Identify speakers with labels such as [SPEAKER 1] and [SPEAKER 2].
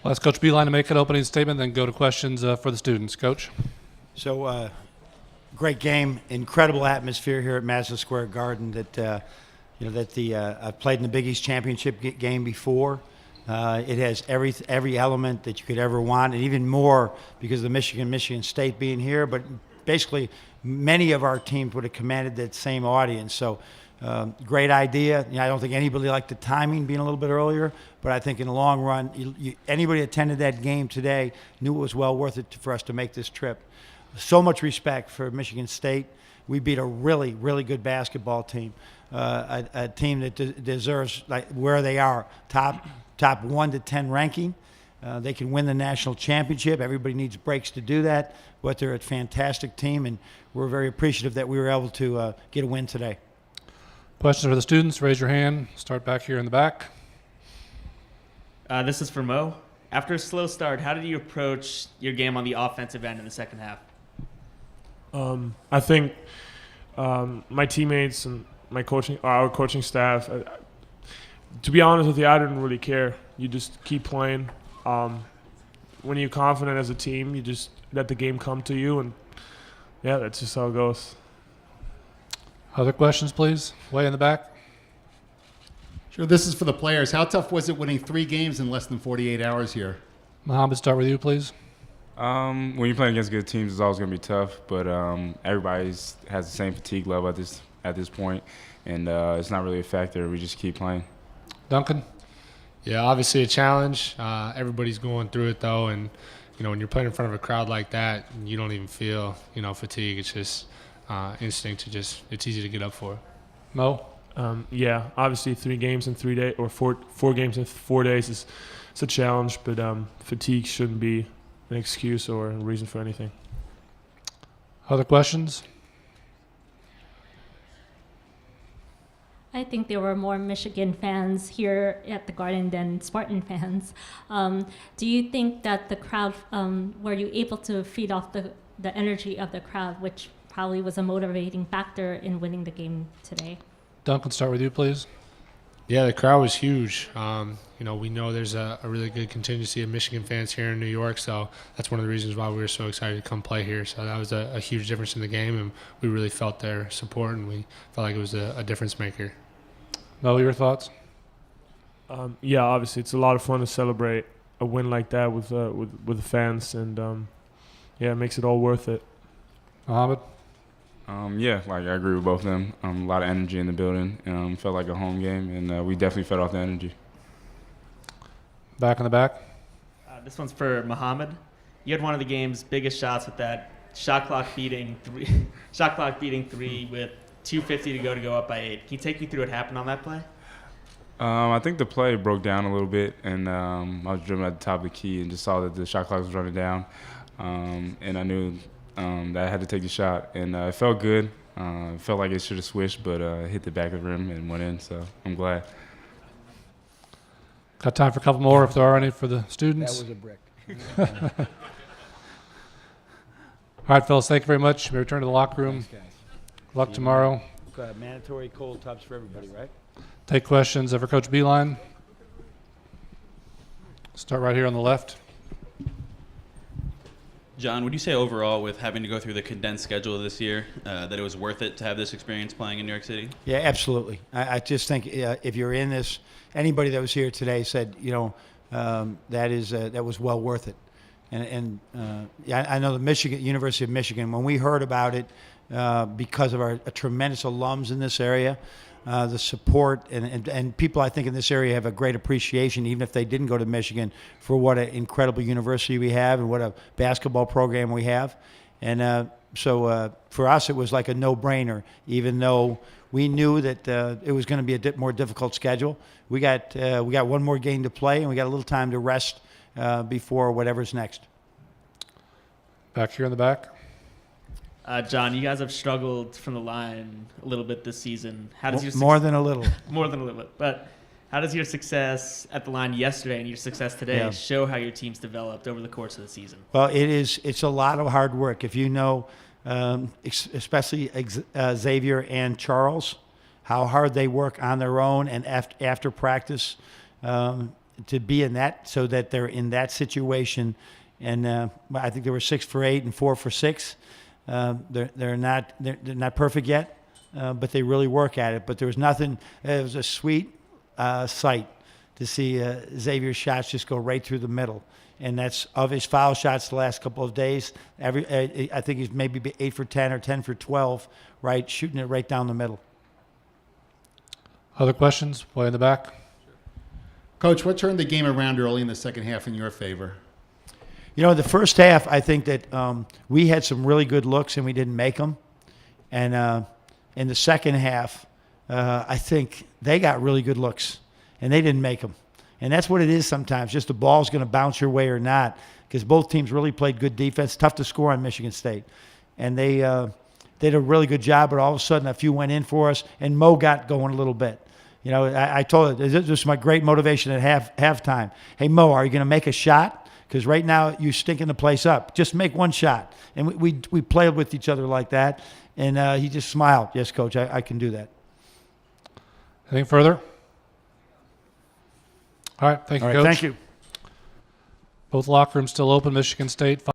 [SPEAKER 1] I'll ask Coach Beeline to make an opening statement, then go to questions for the students. Coach?
[SPEAKER 2] So, great game, incredible atmosphere here at Madison Square Garden. I've played in the Big East Championship game before. It has every element that you could ever want, and even more because of the Michigan State being here. But basically, many of our teams would have commanded that same audience. So, great idea. I don't think anybody liked the timing being a little bit earlier, but I think in the long run, anybody attended that game today knew it was well worth it for us to make this trip. So much respect for Michigan State. We beat a really, really good basketball team, a team that deserves where they are, top 1 to 10 ranking. They can win the national championship. Everybody needs breaks to do that, but they're a fantastic team, and we're very appreciative that we were able to get a win today.
[SPEAKER 1] Questions for the students? Raise your hand. Start back here in the back.
[SPEAKER 3] This is for Mo. After a slow start, how did you approach your game on the offensive end in the second half?
[SPEAKER 4] I think my teammates and our coaching staff, to be honest with you, I didn't really care. You just keep playing. When you're confident as a team, you just let the game come to you, and yeah, that's just how it goes.
[SPEAKER 1] Other questions, please? Way in the back.
[SPEAKER 5] Sure, this is for the players. How tough was it winning 3 games in less than 48 hours here?
[SPEAKER 1] Mohammed, start with you, please.
[SPEAKER 6] When you're playing against good teams, it's always going to be tough, but everybody has the same fatigue level at this point, and it's not really a factor. We just keep playing.
[SPEAKER 1] Duncan?
[SPEAKER 7] Yeah, obviously a challenge. Everybody's going through it, though, and when you're playing in front of a crowd like that, you don't even feel fatigue. It's just instinct it's easy to get up for.
[SPEAKER 1] Mo?
[SPEAKER 4] Yeah, obviously 3 games in 3 days or 4 games in 4 days is a challenge, but fatigue shouldn't be an excuse or a reason for anything.
[SPEAKER 1] Other questions?
[SPEAKER 8] I think there were more Michigan fans here at the Garden than Spartan fans. Do you think that the crowd, were you able to feed off the energy of the crowd, which probably was a motivating factor in winning the game today?
[SPEAKER 1] Duncan, start with you, please.
[SPEAKER 7] Yeah, the crowd was huge. We know there's a really good contingency of Michigan fans here in New York, so that's one of the reasons why we were so excited to come play here. So that was a huge difference in the game, and we really felt their support, and we felt like it was a difference maker.
[SPEAKER 1] Mo, your thoughts?
[SPEAKER 4] Yeah, obviously it's a lot of fun to celebrate a win like that with the fans, and yeah, it makes it all worth it.
[SPEAKER 1] Mohammed?
[SPEAKER 6] Yeah, I agree with both of them. A lot of energy in the building. Felt like a home game, and we definitely fed off the energy.
[SPEAKER 1] Back in the back.
[SPEAKER 3] This one's for Mohammed. You had one of the game's biggest shots with that shot clock beating 3 with 2:50 to go up by 8. Can you take me through what happened on that play?
[SPEAKER 6] I think the play broke down a little bit, and I was dribbling at the top of the key and just saw that the shot clock was running down, and I knew that I had to take the shot, and it felt good. It felt like it should have swished, but hit the back of the rim and went in, so I'm glad.
[SPEAKER 1] Got time for a couple more if there are any for the students.
[SPEAKER 2] That was a brick.
[SPEAKER 1] All right, fellas, thank you very much. We return to the locker room.
[SPEAKER 2] Thanks, guys.
[SPEAKER 1] Good luck tomorrow.
[SPEAKER 2] Mandatory cold tubs for everybody, right?
[SPEAKER 1] Take questions for Coach Beeline. Start right here on the left.
[SPEAKER 9] John, would you say overall, with having to go through the condensed schedule this year, that it was worth it to have this experience playing in New York City?
[SPEAKER 2] Yeah, absolutely. I just think if you're in this, anybody that was here today said, that was well worth it. And I know the University of Michigan, when we heard about it, because of our tremendous alums in this area, the support and people I think in this area have a great appreciation, even if they didn't go to Michigan, for what an incredible university we have and what a basketball program we have. And so for us, it was like a no-brainer, even though we knew that it was going to be a more difficult schedule. We got one more game to play, and we got a little time to rest before whatever's next.
[SPEAKER 1] Back here in the back.
[SPEAKER 3] John, you guys have struggled from the line a little bit this season. How does your
[SPEAKER 2] more than a little.
[SPEAKER 3] More than a little bit. But how does your success at the line yesterday and your success today show how your team's developed over the course of the season?
[SPEAKER 2] Well, it's a lot of hard work. If you know, especially Xavier and Charles, how hard they work on their own and after practice. to be in that, so that they're in that situation. And I think they were 6 for 8 and 4 for 6. They're not perfect yet, but they really work at it. But there was nothing. It was a sweet sight to see Xavier's shots just go right through the middle. And that's of his foul shots the last couple of days. I think he's maybe 8 for 10 or 10 for 12, right, shooting it right down the middle.
[SPEAKER 1] Other questions? Boy in the back.
[SPEAKER 5] Coach, what turned the game around early in the second half in your favor?
[SPEAKER 2] You know, the first half, I think that we had some really good looks and we didn't make them. And in the second half, I think they got really good looks and they didn't make them. And that's what it is sometimes. Just the ball's going to bounce your way or not, because both teams really played good defense. Tough to score on Michigan State. And they did a really good job, but all of a sudden a few went in for us, and Mo got going a little bit. You know, I told her, this was my great motivation at halftime. Hey, Mo, are you going to make a shot? Because right now you're stinking the place up. Just make one shot. And we played with each other like that. And he just smiled. Yes, Coach, I can do that.
[SPEAKER 1] Anything further? All right. Thank you,
[SPEAKER 2] All right,
[SPEAKER 1] Coach.
[SPEAKER 2] thank you.
[SPEAKER 1] Both locker rooms still open. Michigan State